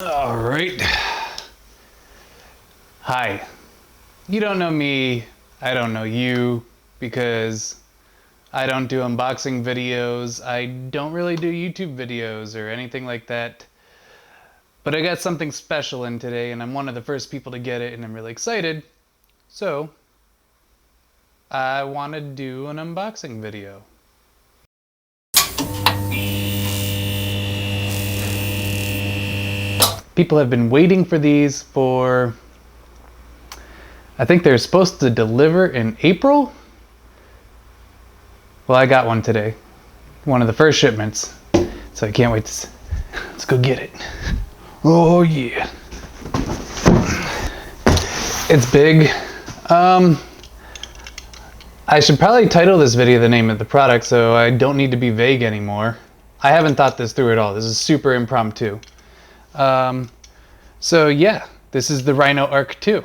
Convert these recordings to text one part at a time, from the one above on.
All right. Hi. You don't know me, I don't know you, because I don't do unboxing videos. I don't really do YouTube videos or anything like that. But I got something special in today, and I'm one of the first people to get it, and I'm really excited. So, I want to do an unboxing video. People have been waiting for these for, I think they're supposed to deliver in April? Well, I got one today. One of the first shipments. So I can't wait to, let's go get it. Oh yeah. It's big. I should probably title this video the name of the product so I don't need to be vague anymore. I haven't thought this through at all. This is super impromptu. So yeah, this is the Rhino Arc II.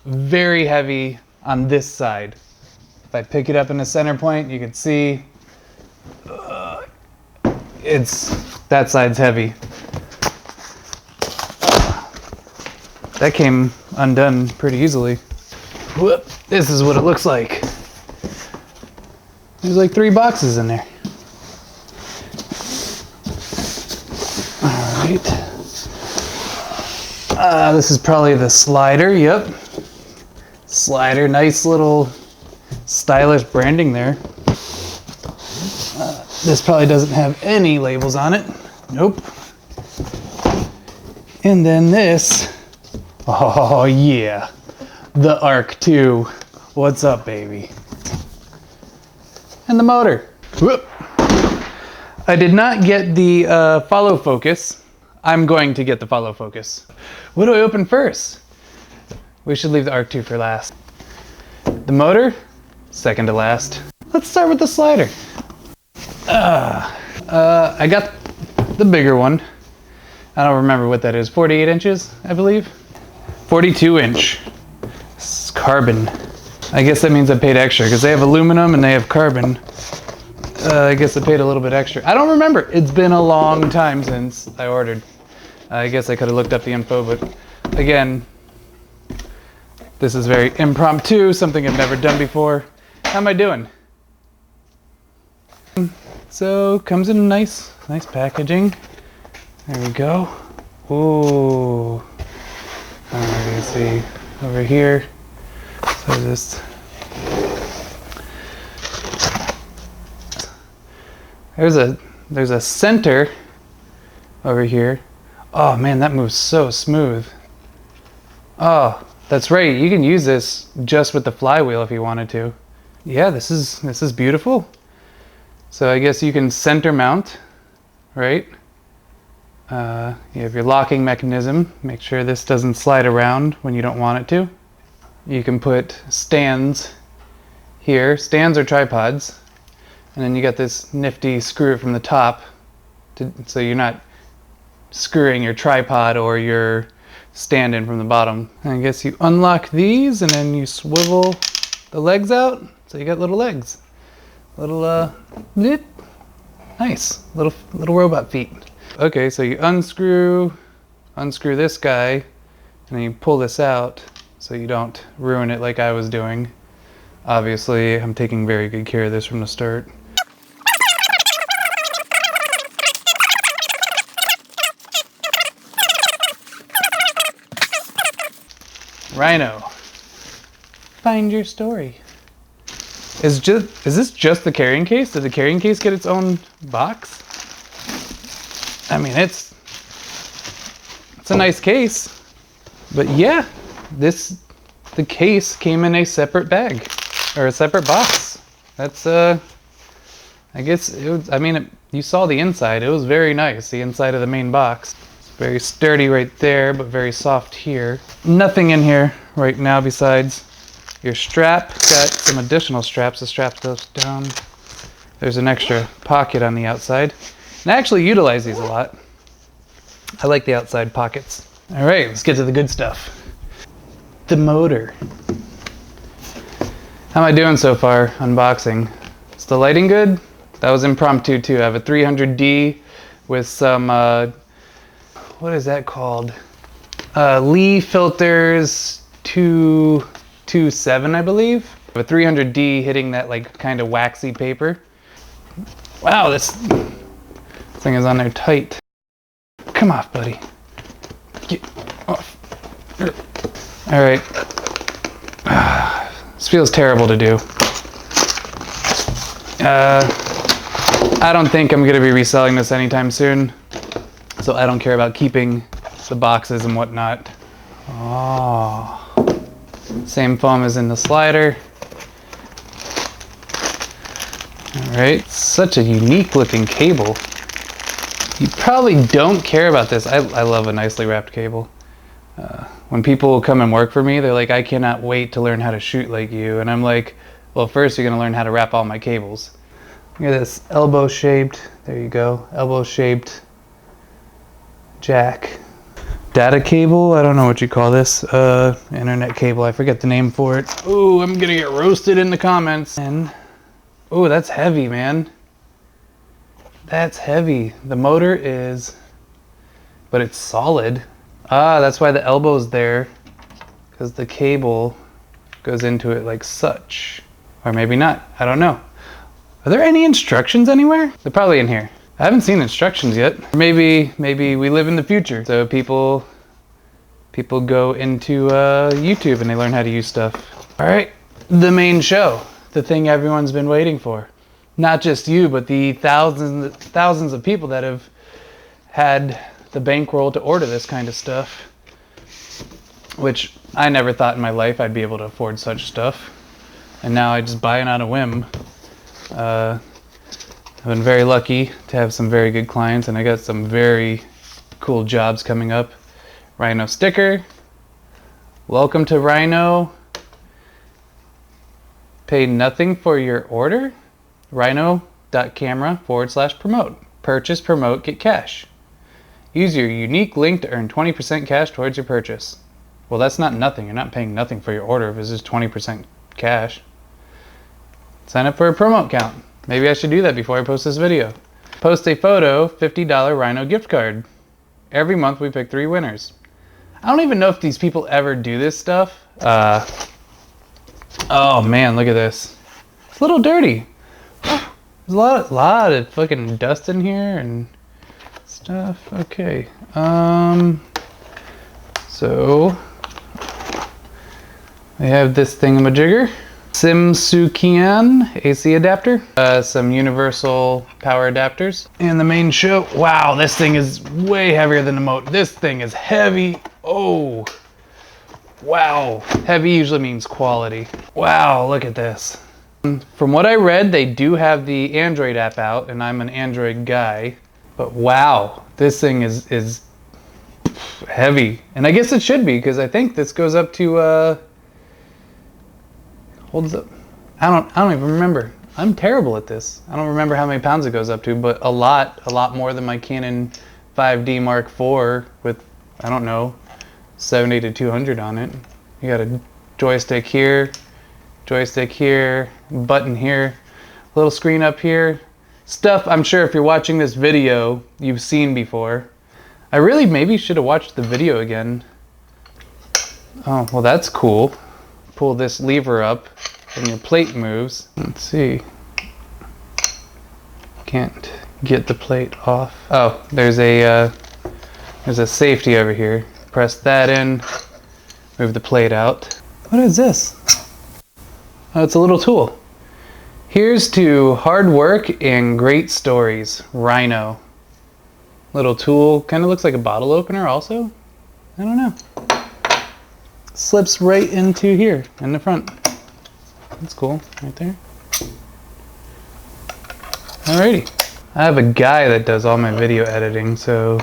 Very heavy on this side. If I pick it up in the center point, you can see that side's heavy. That came undone pretty easily. Whoop, this is what it looks like. There's like 3 boxes in there. All right. This is probably the slider, yep. Slider, nice little stylish branding there. This probably doesn't have any labels on it. Nope. And then this, oh yeah, the Arc II. What's up, baby? And the motor. Whoop. I did not get the follow focus. I'm going to get the follow focus. What do I open first? We should leave the Arc II for last. The motor, second to last. Let's start with the slider. I got the bigger one. I don't remember what that is. 48 inches, I believe. 42 inch. This is carbon. I guess that means I paid extra because they have aluminum and they have carbon. I guess I paid a little bit extra. I don't remember. It's been a long time since I ordered. I guess I could have looked up the info, but again, this is very impromptu, something I've never done before. How am I doing? So, comes in nice packaging. There we go. Ooh. You can see over here. So this. There's a center over here. Oh man, that moves so smooth. Oh, that's right. You can use this just with the flywheel if you wanted to. Yeah, this is beautiful. So I guess you can center mount, right? You have your locking mechanism. Make sure this doesn't slide around when you don't want it to. You can put stands here. Stands are tripods. And then you got this nifty screw from the top so you're not screwing your tripod or your stand in from the bottom. And I guess you unlock these and then you swivel the legs out so you got little legs. Little nice little robot feet. Okay, so you unscrew this guy and then you pull this out so you don't ruin it like I was doing. Obviously, I'm taking very good care of this from the start. Rhino, find your story. Is this just the carrying case? Did the carrying case get its own box? I mean, it's a nice case, but yeah, the case came in a separate bag or a separate box. That's I guess it was. I mean, you saw the inside. It was very nice. The inside of the main box. Very sturdy right there, but very soft here. Nothing in here right now besides your strap. Got some additional straps. The strap goes down. There's an extra pocket on the outside. And I actually utilize these a lot. I like the outside pockets. All right, let's get to the good stuff. The motor. How am I doing so far unboxing? Is the lighting good? That was impromptu too. I have a 300D with some what is that called? Lee filters 227, I believe. A 300D hitting that like kind of waxy paper. Wow, this thing is on there tight. Come off, buddy. Get off. All right. This feels terrible to do. I don't think I'm gonna be reselling this anytime soon, so I don't care about keeping the boxes and whatnot. Oh, same foam as in the slider. All right, such a unique looking cable. You probably don't care about this. I love a nicely wrapped cable. When people come and work for me, they're like, I cannot wait to learn how to shoot like you. And I'm like, well, first you're gonna learn how to wrap all my cables. Look at this elbow shaped, there you go, elbow shaped jack. Data cable, I don't know what you call this. Internet cable, I forget the name for it. Ooh, I'm gonna get roasted in the comments. And, ooh, that's heavy, man. That's heavy. The motor is, but it's solid. Ah, that's why the elbow's there, because the cable goes into it like such. Or maybe not, I don't know. Are there any instructions anywhere? They're probably in here. I haven't seen instructions yet. Maybe we live in the future, so people go into YouTube and they learn how to use stuff. All right, the main show, the thing everyone's been waiting for. Not just you, but the thousands of people that have had the bankroll to order this kind of stuff, which I never thought in my life I'd be able to afford such stuff. And now I just buy it on a whim. I've been very lucky to have some very good clients, and I got some very cool jobs coming up. Rhino sticker. Welcome to Rhino. Pay nothing for your order. Rhino.camera/promote. Purchase, promote, get cash. Use your unique link to earn 20% cash towards your purchase. Well, that's not nothing. You're not paying nothing for your order if it's just 20% cash. Sign up for a promo account. Maybe I should do that before I post this video. Post a photo, $50 Rhino gift card. Every month we pick 3 winners. I don't even know if these people ever do this stuff. Oh man, look at this. It's a little dirty. There's a lot of fucking dust in here and stuff. Okay. So I have this thingamajigger. Simsukian AC adapter, some universal power adapters, and the main show. Wow, this thing is way heavier than the motor. This thing is heavy. Oh, wow. Heavy usually means quality. Wow, look at this. From what I read, they do have the Android app out, and I'm an Android guy, but wow, this thing is heavy. And I guess it should be, because I think this goes up to, holds up. I don't even remember. I'm terrible at this. I don't remember how many pounds it goes up to, but a lot more than my Canon 5D Mark IV with, I don't know, 70 to 200 on it. You got a joystick here, button here, little screen up here. Stuff I'm sure if you're watching this video, you've seen before. I really maybe should have watched the video again. Oh, well that's cool. Pull this lever up and your plate moves. Let's see. Can't get the plate off. Oh, there's a safety over here. Press that in, move the plate out. What is this? Oh, it's a little tool. Here's to hard work and great stories. Rhino. Little tool, kind of looks like a bottle opener also. I don't know. Slips right into here in the front. That's cool, right there. Alrighty. I have a guy that does all my video editing, so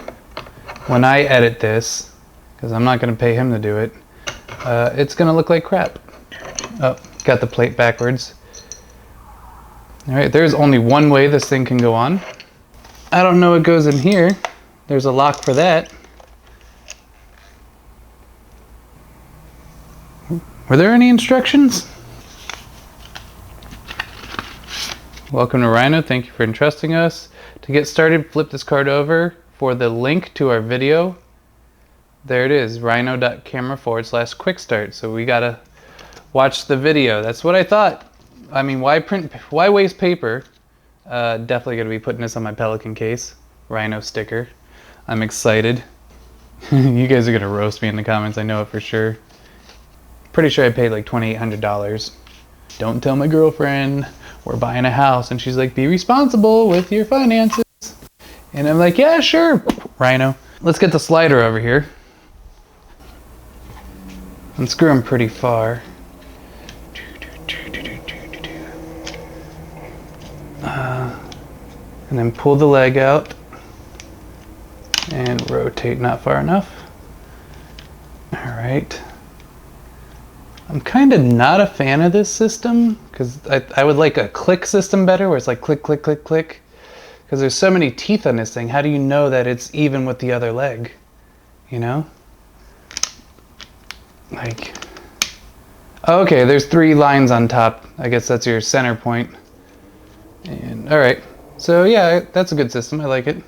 when I edit this, because I'm not going to pay him to do it, it's going to look like crap. Oh, got the plate backwards. Alright, there's only one way this thing can go on. I don't know what goes in here. There's a lock for that. Were there any instructions? Welcome to Rhino. Thank you for entrusting us. To get started, flip this card over for the link to our video there it is, rhino.camera/quick start. So we gotta watch the video. That's what I thought. I mean, why waste paper? Definitely gonna be putting this on my Pelican case. Rhino sticker. I'm excited. You guys are gonna roast me in the comments, I know it for sure. Pretty sure I paid like $2,800. Don't tell my girlfriend we're buying a house, and she's like, be responsible with your finances. And I'm like, yeah, sure, Rhino. Let's get the slider over here. And screw him pretty far. And then pull the leg out and rotate not far enough. All right. I'm kind of not a fan of this system because I would like a click system better where it's like click, click, click, click. Because there's so many teeth on this thing. How do you know that it's even with the other leg? You know? Like, okay, there's 3 lines on top. I guess that's your center point. And all right. So yeah, that's a good system. I like it.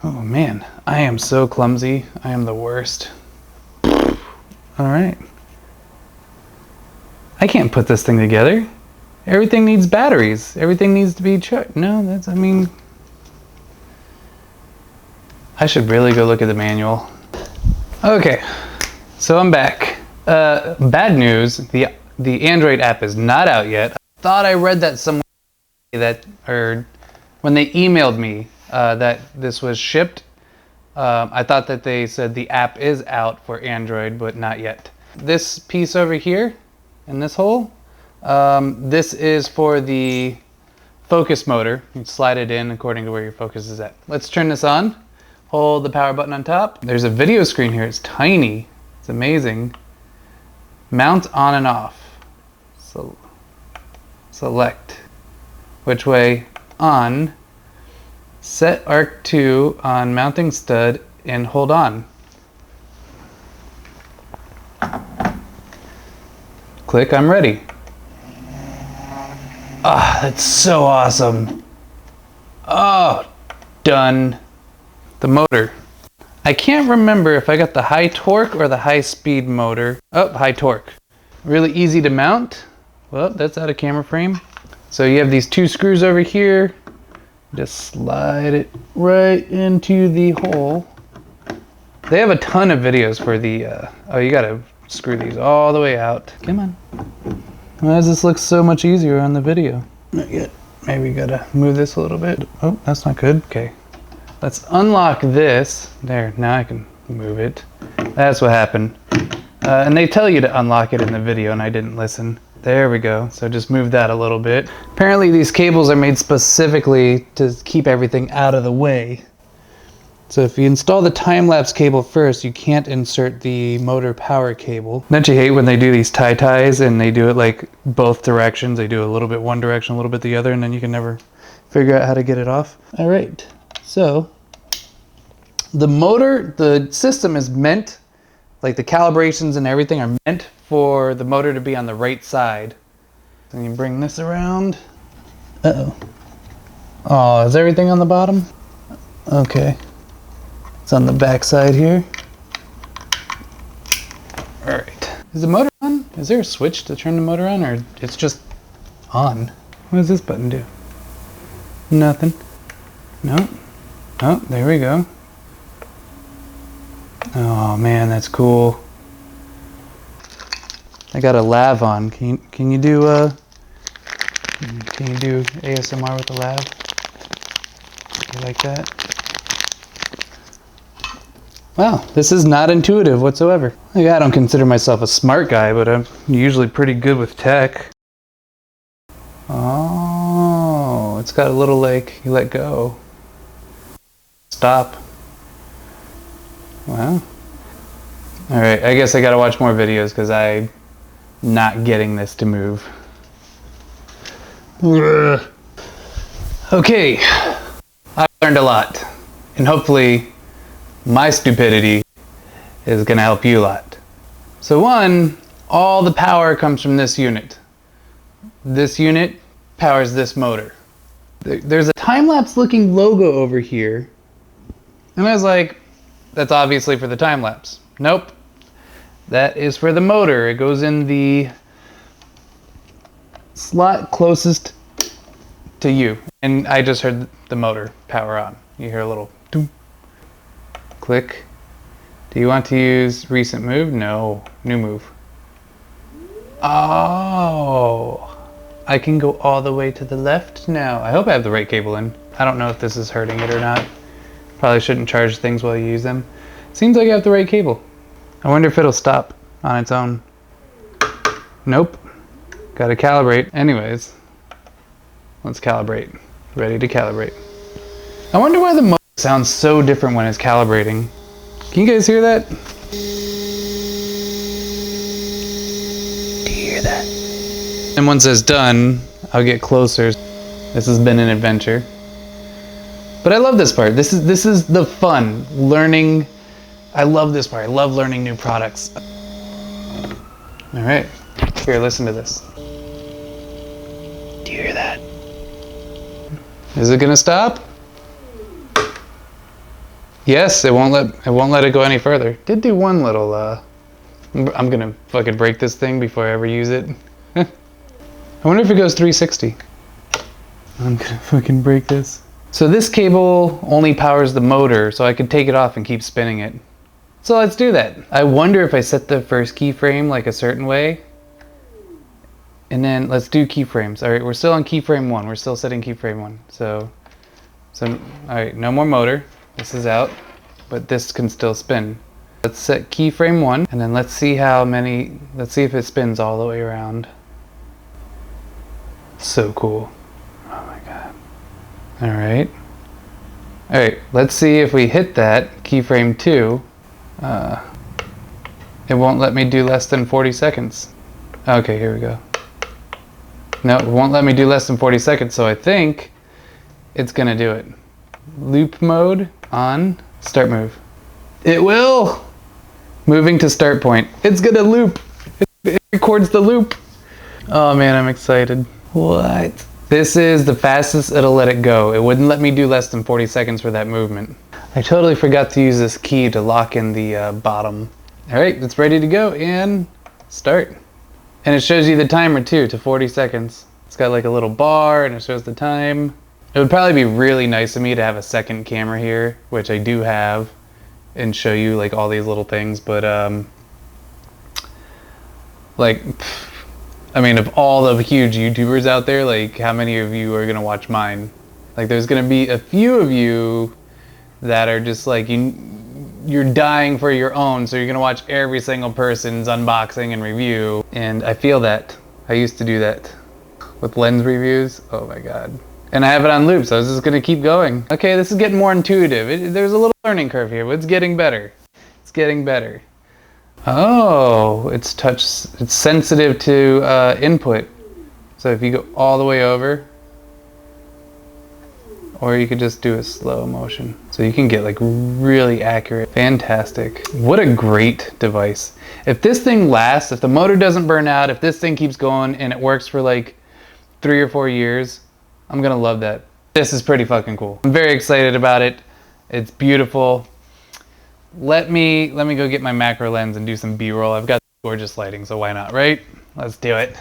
Oh man, I am so clumsy. I am the worst. All right. I can't put this thing together. Everything needs batteries. Everything needs to be charged. No, I mean, I should really go look at the manual. Okay, so I'm back. Bad news, the Android app is not out yet. I thought I read that somewhere or when they emailed me that this was shipped. I thought that they said the app is out for Android, but not yet. This piece over here, in this hole, this is for the focus motor. You slide it in according to where your focus is at. Let's turn this on. Hold the power button on top. There's a video screen here. It's tiny. It's amazing. Mount on and off. So select which way on. Set Arc II on mounting stud and hold on. Click, I'm ready. Ah, that's so awesome. Oh, done. The motor. I can't remember if I got the high torque or the high speed motor. Oh, high torque. Really easy to mount. Well, that's out of camera frame. So you have these 2 screws over here. Just slide it right into the hole. They have a ton of videos for the, oh, you gotta screw these all the way out. Come on. Why does this look so much easier on the video? Not yet. Maybe you gotta move this a little bit. Oh, that's not good. Okay. Let's unlock this. There, now I can move it. That's what happened. And they tell you to unlock it in the video, and I didn't listen. There we go. So just move that a little bit. Apparently these cables are made specifically to keep everything out of the way. So if you install the time-lapse cable first, you can't insert the motor power cable. Don't you hate when they do these tie-ties and they do it like both directions? They do a little bit one direction, a little bit the other, and then you can never figure out how to get it off. All right. So the motor, the system is meant, like the calibrations and everything are meant for the motor to be on the right side. Then you bring this around. Uh-oh. Oh, is everything on the bottom? Okay. It's on the back side here. All right. Is the motor on? Is there a switch to turn the motor on, or it's just on? What does this button do? Nothing. No. Oh, there we go. Oh man, that's cool. I got a lav on. Can you do ASMR with the lav? You like that? Wow, this is not intuitive whatsoever. Like, I don't consider myself a smart guy, but I'm usually pretty good with tech. Oh, it's got a little, like, you let go. Stop. Wow. Alright, I guess I gotta watch more videos because I'm not getting this to move. Okay, I've learned a lot, and hopefully my stupidity is gonna help you a lot. So one, All the power comes from this unit. This unit powers this motor. There's a time-lapse looking logo over here. And I was like, that's obviously for the time-lapse. Nope. That is for the motor. It goes in the slot closest to you. And I just heard the motor power on. You hear a little doom. Click. Do you want to use recent move? No. New move. Oh. I can go all the way to the left now. I hope I have the right cable in. I don't know if this is hurting it or not. Probably shouldn't charge things while you use them. Seems like I have the right cable. I wonder if it'll stop on its own. Nope. Gotta calibrate. Anyways, let's calibrate. Ready to calibrate. I wonder why the motor sounds so different when it's calibrating. Can you guys hear that? Do you hear that? And once it's done, I'll get closer. This has been an adventure. But I love this part. This is the fun. Learning. I love this part. I love learning new products. Alright. Here, listen to this. Do you hear that? Is it gonna stop? Yes, it won't let it go any further. Did do one little I'm gonna fucking break this thing before I ever use it. I wonder if it goes 360. I'm gonna fucking break this. So this cable only powers the motor, so I could take it off and keep spinning it. So let's do that. I wonder if I set the first keyframe like a certain way. And then let's do keyframes. All right, we're still on keyframe 1. We're still setting keyframe 1. So all right, no more motor. This is out, but this can still spin. Let's set keyframe 1, and then let's see if it spins all the way around. So cool. Oh my god. All right. All right, let's see if we hit that, keyframe 2. It won't let me do less than 40 seconds. Okay, here we go. No, it won't let me do less than 40 seconds, so I think it's gonna do it. Loop mode on, start move. It will! Moving to start point. It's gonna loop. It records the loop. Oh man, I'm excited. What? This is the fastest it'll let it go. It wouldn't let me do less than 40 seconds for that movement. I totally forgot to use this key to lock in the bottom. All right, it's ready to go and start. And it shows you the timer too, to 40 seconds. It's got like a little bar and it shows the time. It would probably be really nice of me to have a second camera here, which I do have, and show you like all these little things, but like, I mean, of all the huge YouTubers out there, like how many of you are gonna watch mine? Like there's gonna be a few of you that are just like, you're dying for your own, so you're gonna watch every single person's unboxing and review, and I feel that. I used to do that with lens reviews. Oh my god. And I have it on loop, so it's just gonna keep going. Okay, this is getting more intuitive. There's a little learning curve here, but it's getting better. It's getting better. Oh, it's sensitive to input. So if you go all the way over, or you could just do a slow motion. So you can get like really accurate. Fantastic. What a great device. If this thing lasts, if the motor doesn't burn out, if this thing keeps going and it works for like 3 or 4 years, I'm gonna love that. This is pretty fucking cool. I'm very excited about it. It's beautiful. Let me go get my macro lens and do some B-roll. I've got gorgeous lighting, so why not, right? Let's do it.